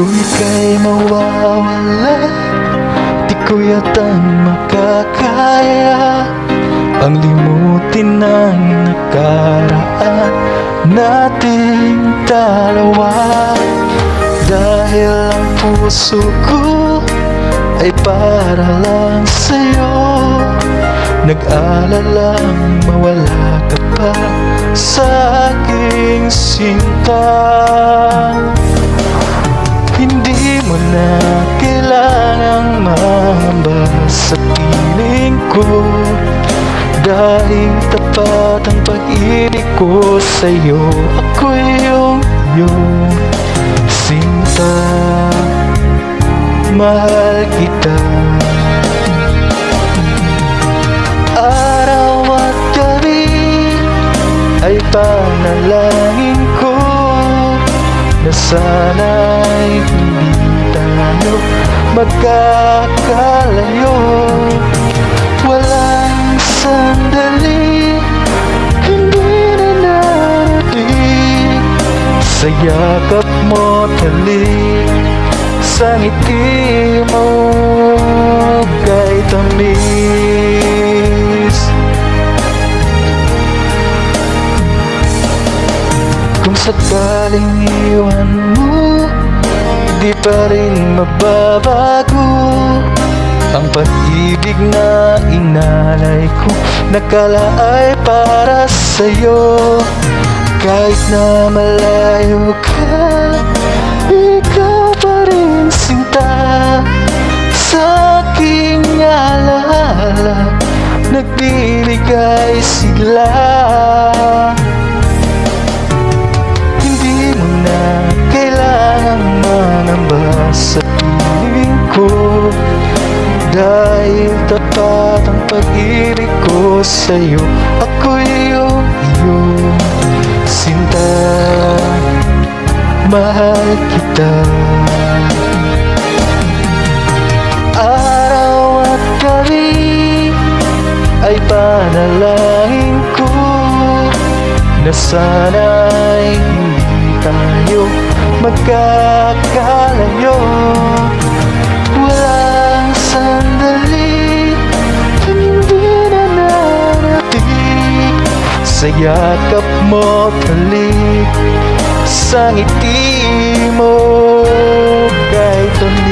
Kung ika'y mawawala, di ko yatang makakaya ang limutin ng nakaraan nating dalawa. Dahil ang puso ko ay para lang sa'yo, nag-alalang mawala ka pa sa aking sinta. Hindi mo na kailangang mahamba sa piling ko, dahil tapat ang pag-ibig ko sa'yo. Ako'y iyong sinta, mahal kita. Araw at gabi ay panalangin ko na sana'y hindi tayo magkakalayo. Walang sandali hindi na narating sa yakap mo't halik, sa ngiti mo kay tamis. Kung sakaling iwan mo, di pa rin mababago ang pag-ibig na inalay ko, nakalaay para sa'yo. Kahit na malayo ka, ikaw pa rin sinta sa aking alaala, nagbibigay sigla. Hindi mo na kailangang mangamba sa piling ko, dahil tapat ang pag-ibig ko sa'yo. Ako'y iyong sinta, mahal kita. Araw at gabi ay panalangin ko na sana'y hindi tayo magkakalayo. Walang sandali hindi na narating sa yakap mo't halik, sa ngiti mo kay tamis.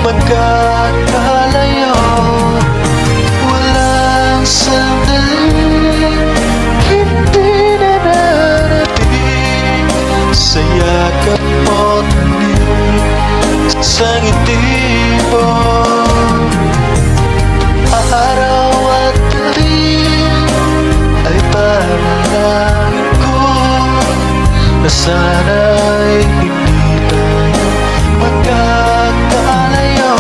Magkakalayo, walang sandali hindi na narating sa yakap mo't halik, sa ngiti mo. Araw at gabi ay panalangin ko na sana'y hindi tayo magkakalayo.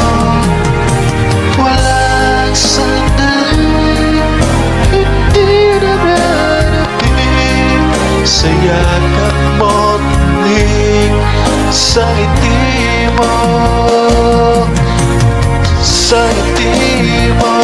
Sa yakap mo't halik, sa ngiti mo, sa ngiti mo.